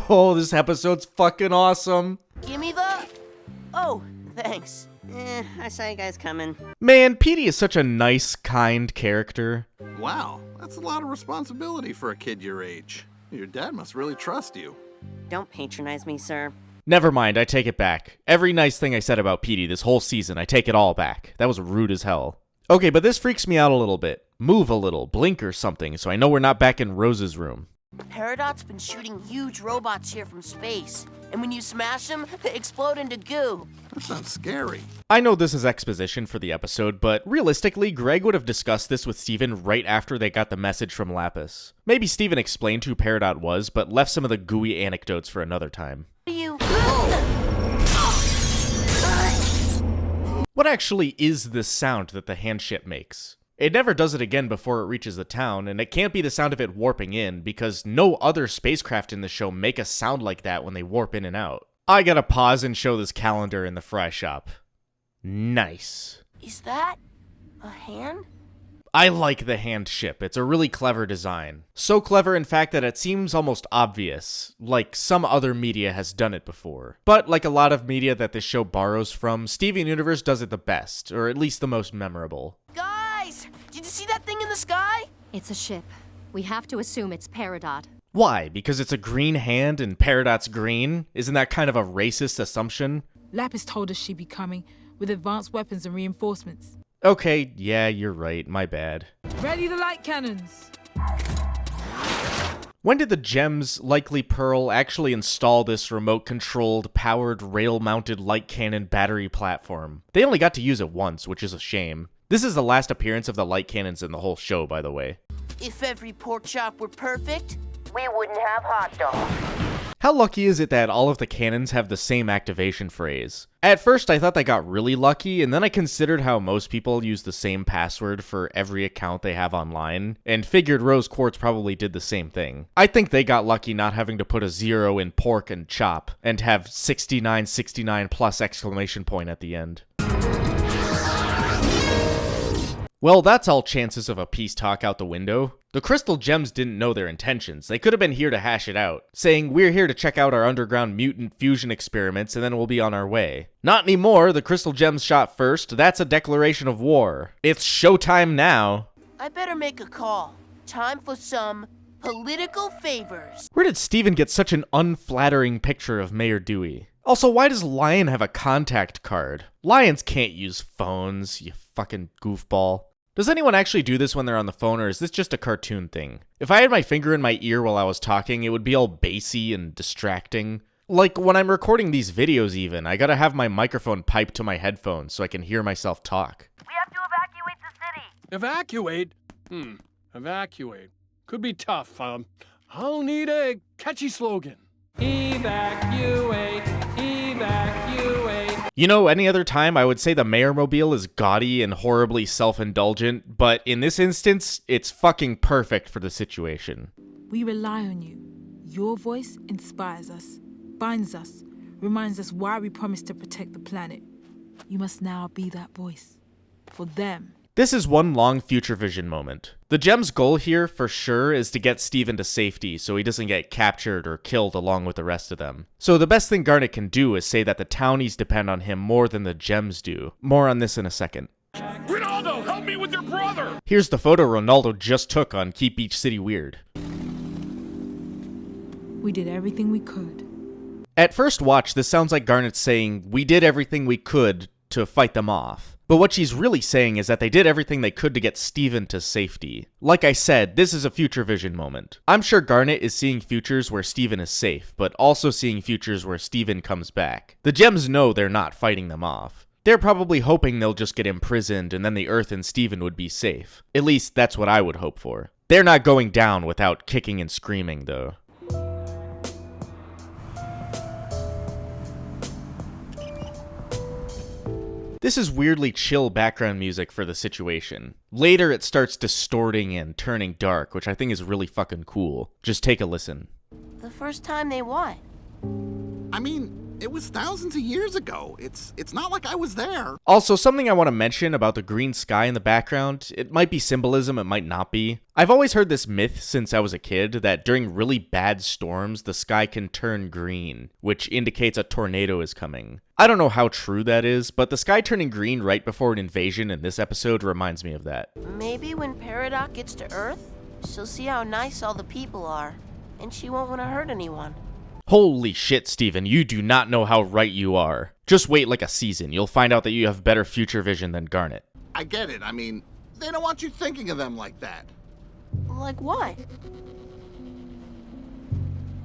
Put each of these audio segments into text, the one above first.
Oh, this episode's fucking awesome. Gimme the... Oh, thanks. I saw you guys coming. Man, Petey is such a nice, kind character. Wow, that's a lot of responsibility for a kid your age. Your dad must really trust you. Don't patronize me, sir. Never mind, I take it back. Every nice thing I said about Petey this whole season, I take it all back. That was rude as hell. Okay, but this freaks me out a little bit. Move a little, blink or something, so I know we're not back in Rose's room. Peridot's been shooting huge robots here from space. And when you smash them, they explode into goo. That sounds scary. I know this is exposition for the episode, but realistically, Greg would have discussed this with Steven right after they got the message from Lapis. Maybe Steven explained who Peridot was, but left some of the gooey anecdotes for another time. What actually is this sound that the handship makes? It never does it again before it reaches the town, and it can't be the sound of it warping in, because no other spacecraft in the show make a sound like that when they warp in and out. I gotta pause and show this calendar in the fry shop. Nice. Is that a hand? I like the hand ship. It's a really clever design. So clever, in fact, that it seems almost obvious, like some other media has done it before. But like a lot of media that this show borrows from, Steven Universe does it the best, or at least the most memorable. Guys, did you see that thing in the sky? It's a ship. We have to assume it's Peridot. Why? Because it's a green hand and Peridot's green? Isn't that kind of a racist assumption? Lapis told us she'd be coming, with advanced weapons and reinforcements. Okay, yeah, you're right, my bad. Ready the light cannons! When did the Gems, likely Pearl, actually install this remote-controlled, powered, rail-mounted light cannon battery platform? They only got to use it once, which is a shame. This is the last appearance of the light cannons in the whole show, by the way. If every pork chop were perfect, we wouldn't have hot dogs. How lucky is it that all of the cannons have the same activation phrase? At first I thought they got really lucky, and then I considered how most people use the same password for every account they have online, and figured Rose Quartz probably did the same thing. I think they got lucky not having to put a 0 in pork and chop, and have 6969 plus exclamation point at the end. Well, that's all chances of a peace talk out the window. The Crystal Gems didn't know their intentions. They could have been here to hash it out, saying, "We're here to check out our underground mutant fusion experiments and then we'll be on our way." Not anymore. The Crystal Gems shot first. That's a declaration of war. It's showtime now. I better make a call. Time for some political favors. Where did Steven get such an unflattering picture of Mayor Dewey? Also, why does Lion have a contact card? Lions can't use phones, you fucking goofball. Does anyone actually do this when they're on the phone, or is this just a cartoon thing? If I had my finger in my ear while I was talking, it would be all bassy and distracting. Like, when I'm recording these videos even, I gotta have my microphone piped to my headphones so I can hear myself talk. We have to evacuate the city. Evacuate? Evacuate. Could be tough. I'll need a catchy slogan. Evacuate, evacuate. You know, any other time I would say the Mayor-mobile is gaudy and horribly self-indulgent, but in this instance, it's fucking perfect for the situation. We rely on you. Your voice inspires us, binds us, reminds us why we promised to protect the planet. You must now be that voice. For them. This is one long future vision moment. The Gem's goal here, for sure, is to get Steven to safety so he doesn't get captured or killed along with the rest of them. So the best thing Garnet can do is say that the townies depend on him more than the Gems do. More on this in a second. Ronaldo, help me with your brother! Here's the photo Ronaldo just took on Keep Beach City Weird. We did everything we could. At first watch, this sounds like Garnet saying, "We did everything we could to fight them off." But what she's really saying is that they did everything they could to get Steven to safety. Like I said, this is a future vision moment. I'm sure Garnet is seeing futures where Steven is safe, but also seeing futures where Steven comes back. The Gems know they're not fighting them off. They're probably hoping they'll just get imprisoned and then the Earth and Steven would be safe. At least that's what I would hope for. They're not going down without kicking and screaming, though. This is weirdly chill background music for the situation. Later it starts distorting and turning dark, which I think is really fucking cool. Just take a listen. The first time they what? I mean, It was thousands of years ago. It's not like I was there. Also, something I want to mention about the green sky in the background, it might be symbolism, it might not be. I've always heard this myth since I was a kid that during really bad storms, the sky can turn green, which indicates a tornado is coming. I don't know how true that is, but the sky turning green right before an invasion in this episode reminds me of that. Maybe when Peridot gets to Earth, she'll see how nice all the people are, and she won't want to hurt anyone. Holy shit, Steven, you do not know how right you are. Just wait like a season, you'll find out that you have better future vision than Garnet. I get it. I mean, they don't want you thinking of them like that. Like what?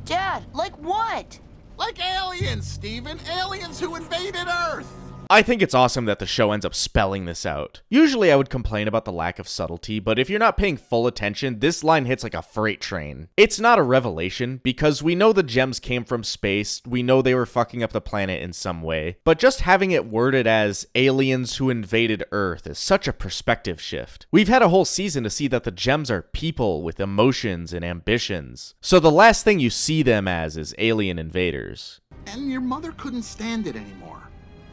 Dad, like what? Like aliens, Steven. Aliens who invaded Earth. I think it's awesome that the show ends up spelling this out. Usually I would complain about the lack of subtlety, but if you're not paying full attention, this line hits like a freight train. It's not a revelation, because we know the gems came from space, we know they were fucking up the planet in some way, but just having it worded as aliens who invaded Earth is such a perspective shift. We've had a whole season to see that the gems are people with emotions and ambitions, so the last thing you see them as is alien invaders. And your mother couldn't stand it anymore.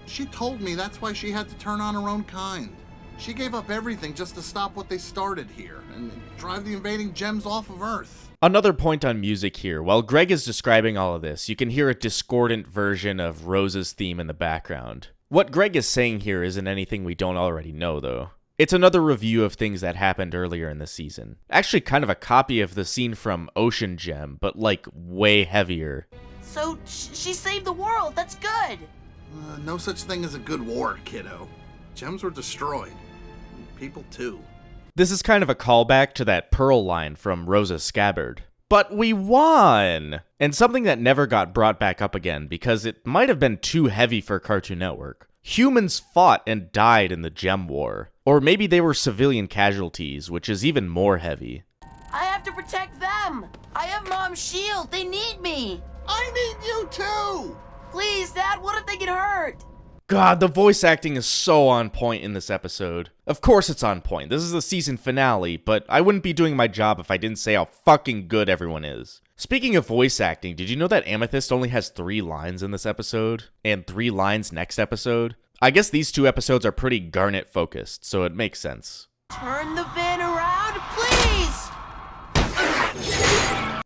She told me that's why she had to turn on her own kind. She gave up everything just to stop what they started here and drive the invading gems off of Earth. Another point on music here. While Greg is describing all of this, you can hear a discordant version of Rose's theme in the background. What Greg is saying here isn't anything we don't already know, though. It's another review of things that happened earlier in the season. Actually kind of a copy of the scene from Ocean Gem, but like way heavier. So she saved the world, that's good! No such thing as a good war, kiddo. Gems were destroyed. People too. This is kind of a callback to that Pearl line from Rosa's Scabbard. But we won! And something that never got brought back up again because it might have been too heavy for Cartoon Network. Humans fought and died in the Gem War. Or maybe they were civilian casualties, which is even more heavy. I have to protect them! I have Mom's shield, they need me! I need you too! Please, Dad, what if they get hurt? God, the voice acting is so on point in this episode. Of course it's on point. This is the season finale, but I wouldn't be doing my job if I didn't say how fucking good everyone is. Speaking of voice acting, did you know that Amethyst only has 3 lines in this episode? And 3 lines next episode? I guess these 2 episodes are pretty Garnet focused, so it makes sense. Turn the van around, please!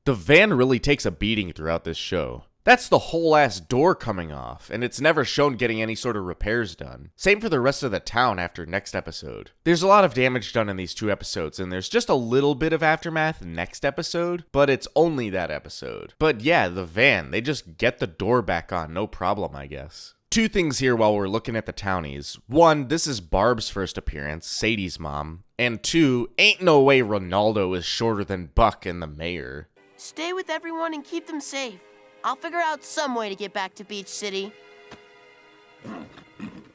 The van really takes a beating throughout this show. That's the whole ass door coming off, and it's never shown getting any sort of repairs done. Same for the rest of the town after next episode. There's a lot of damage done in these 2 episodes, and there's just a little bit of aftermath next episode, but it's only that episode. But yeah, the van, they just get the door back on, no problem, I guess. 2 things here while we're looking at the townies. 1, this is Barb's first appearance, Sadie's mom. And 2, ain't no way Ronaldo is shorter than Buck and the mayor. Stay with everyone and keep them safe. I'll figure out some way to get back to Beach City.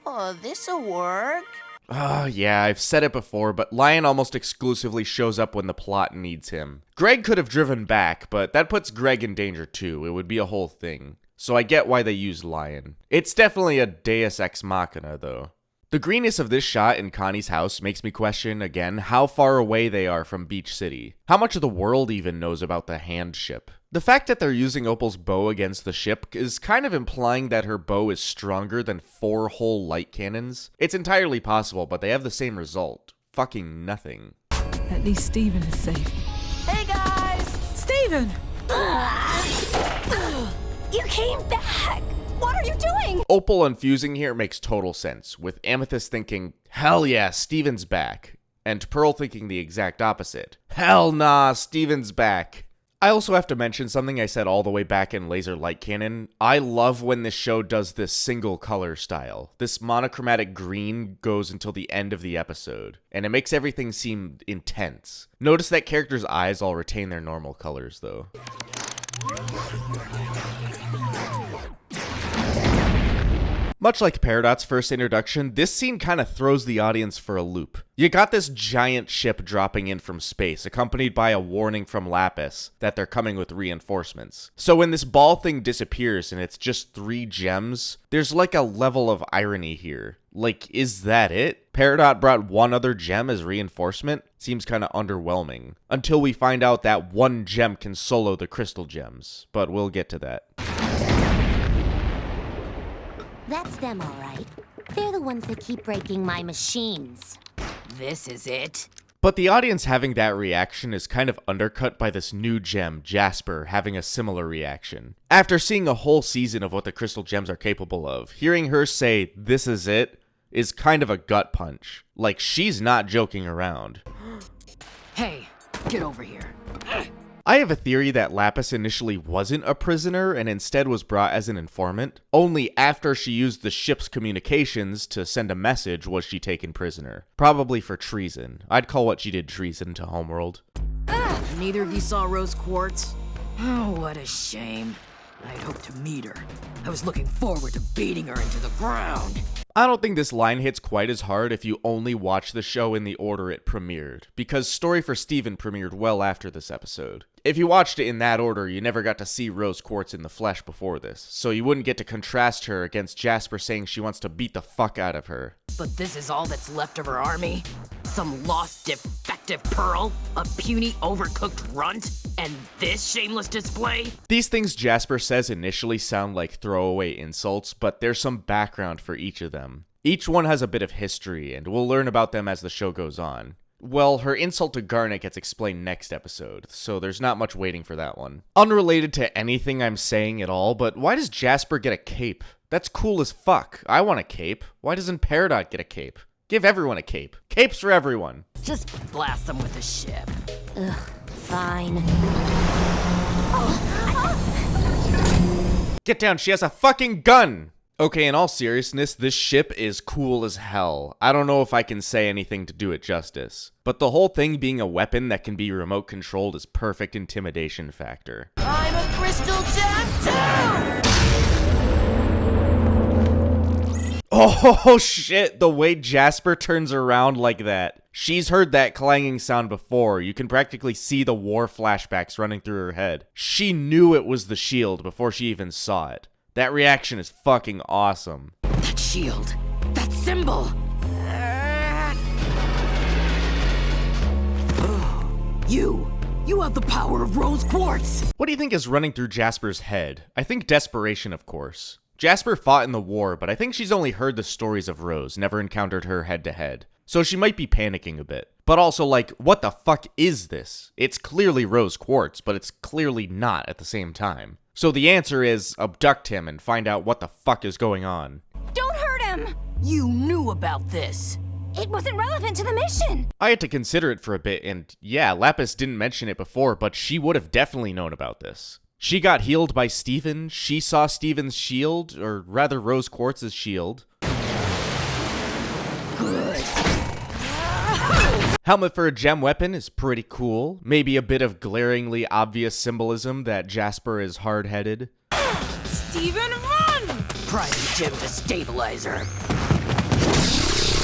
Oh, this'll work. Yeah, I've said it before, but Lion almost exclusively shows up when the plot needs him. Greg could have driven back, but that puts Greg in danger too. It would be a whole thing. So I get why they use Lion. It's definitely a deus ex machina, though. The greenness of this shot in Connie's house makes me question, again, how far away they are from Beach City. How much of the world even knows about the hand ship? The fact that they're using Opal's bow against the ship is kind of implying that her bow is stronger than 4 whole light cannons. It's entirely possible, but they have the same result. Fucking nothing. At least Steven is safe. Hey, guys! Steven! You came back! What are you doing? Opal unfusing here makes total sense, with Amethyst thinking, hell yeah, Steven's back, and Pearl thinking the exact opposite. Hell nah, Steven's back. I also have to mention something I said all the way back in Laser Light Cannon. I love when this show does this single color style. This monochromatic green goes until the end of the episode, and it makes everything seem intense. Notice that characters' eyes all retain their normal colors, though. Much like Peridot's first introduction, this scene kind of throws the audience for a loop. You got this giant ship dropping in from space, accompanied by a warning from Lapis that they're coming with reinforcements. So when this ball thing disappears and it's just 3 gems, there's like a level of irony here. Like, is that it? Peridot brought 1 other gem as reinforcement? Seems kind of underwhelming. Until we find out that 1 gem can solo the crystal gems, but we'll get to that. That's them, all right. They're the ones that keep breaking my machines. This is it. But the audience having that reaction is kind of undercut by this new gem, Jasper, having a similar reaction. After seeing a whole season of what the crystal gems are capable of, hearing her say, "This is it," is kind of a gut punch. Like, she's not joking around. Hey, get over here. I have a theory that Lapis initially wasn't a prisoner and instead was brought as an informant. Only after she used the ship's communications to send a message was she taken prisoner. Probably for treason. I'd call what she did treason to Homeworld. Neither of you saw Rose Quartz? Oh, what a shame. I'd hoped to meet her. I was looking forward to beating her into the ground. I don't think this line hits quite as hard if you only watch the show in the order it premiered, because Story for Steven premiered well after this episode. If you watched it in that order, you never got to see Rose Quartz in the flesh before this, so you wouldn't get to contrast her against Jasper saying she wants to beat the fuck out of her. But this is all that's left of her army? Some lost defective pearl? A puny overcooked runt? And this shameless display? These things Jasper says initially sound like throwaway insults, but there's some background for each of them. Each one has a bit of history, and we'll learn about them as the show goes on. Well, her insult to Garnet gets explained next episode, so there's not much waiting for that one. Unrelated to anything I'm saying at all, but why does Jasper get a cape? That's cool as fuck. I want a cape. Why doesn't Peridot get a cape? Give everyone a cape. Capes for everyone. Just blast them with the ship. Ugh, fine. Get down, she has a fucking gun! Okay, in all seriousness, this ship is cool as hell. I don't know if I can say anything to do it justice. But the whole thing being a weapon that can be remote controlled is perfect intimidation factor. I'm a crystal gem too! Oh shit, the way Jasper turns around like that. She's heard that clanging sound before. You can practically see the war flashbacks running through her head. She knew it was the shield before she even saw it. That reaction is fucking awesome. That shield. That symbol. You have the power of Rose Quartz. What do you think is running through Jasper's head? I think desperation, of course. Jasper fought in the war, but I think she's only heard the stories of Rose, never encountered her head to head. So she might be panicking a bit. But also like, what the fuck is this? It's clearly Rose Quartz, but it's clearly not at the same time. So the answer is abduct him and find out what the fuck is going on. Don't hurt him! You knew about this. It wasn't relevant to the mission. I had to consider it for a bit, and yeah, Lapis didn't mention it before, but she would have definitely known about this. She got healed by Steven, she saw Steven's shield, or rather Rose Quartz's shield. Good. Helmet for a gem weapon is pretty cool. Maybe a bit of glaringly obvious symbolism that Jasper is hard-headed. Steven, run! Private gem destabilizer.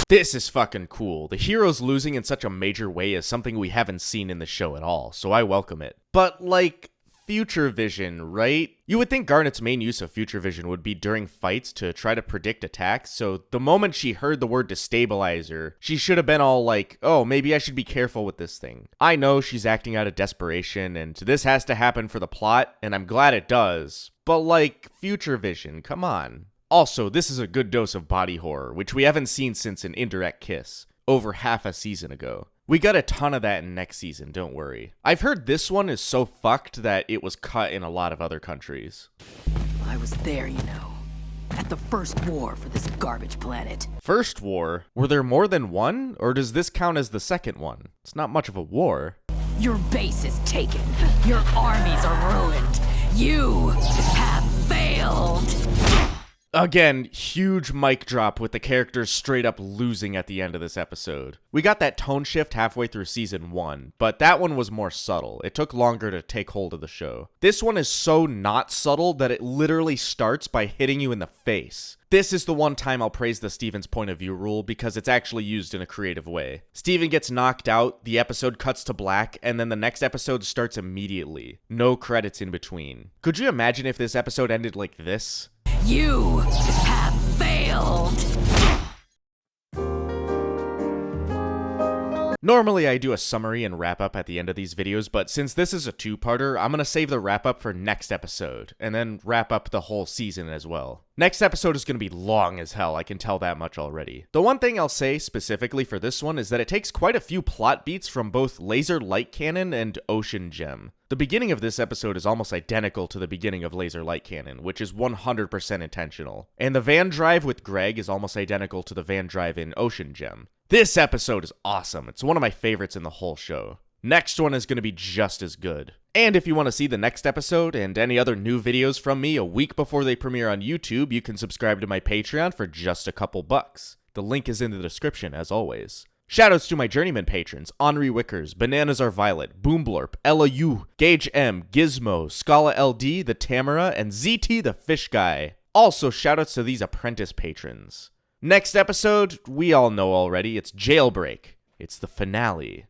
This is fucking cool. The heroes losing in such a major way is something we haven't seen in the show at all, so I welcome it. But like, future vision, right? You would think Garnet's main use of future vision would be during fights to try to predict attacks, so the moment she heard the word destabilizer, she should have been all like, oh, maybe I should be careful with this thing. I know she's acting out of desperation, and this has to happen for the plot, and I'm glad it does, but like, future vision, come on. Also, this is a good dose of body horror, which we haven't seen since An Indirect Kiss, over half a season ago. We got a ton of that in next season, don't worry. I've heard this one is so fucked that it was cut in a lot of other countries. I was there, you know. At the first war for this garbage planet. First war? Were there more than one? Or does this count as the second one? It's not much of a war. Your base is taken. Your armies are ruined. You have failed. Again, huge mic drop with the characters straight up losing at the end of this episode. We got that tone shift halfway through season 1, but that one was more subtle. It took longer to take hold of the show. This one is so not subtle that it literally starts by hitting you in the face. This is the one time I'll praise the Steven's point of view rule because it's actually used in a creative way. Steven gets knocked out, the episode cuts to black, and then the next episode starts immediately. No credits in between. Could you imagine if this episode ended like this? You have failed! Normally I do a summary and wrap up at the end of these videos, but since this is a two-parter, I'm gonna save the wrap up for next episode, and then wrap up the whole season as well. Next episode is gonna be long as hell, I can tell that much already. The one thing I'll say specifically for this one is that it takes quite a few plot beats from both Laser Light Cannon and Ocean Gem. The beginning of this episode is almost identical to the beginning of Laser Light Cannon, which is 100% intentional. And the van drive with Greg is almost identical to the van drive in Ocean Gem. This episode is awesome. It's one of my favorites in the whole show. Next one is going to be just as good. And if you want to see the next episode and any other new videos from me a week before they premiere on YouTube, you can subscribe to my Patreon for just a couple bucks. The link is in the description, as always. Shoutouts to my Journeyman patrons, Henri Wickers, Bananas Are Violet, Boomblorp, Ella U, Gage M, Gizmo, Scala LD, The Tamara, and ZT the Fish Guy. Also, shoutouts to these apprentice patrons. Next episode, we all know already, it's Jailbreak. It's the finale.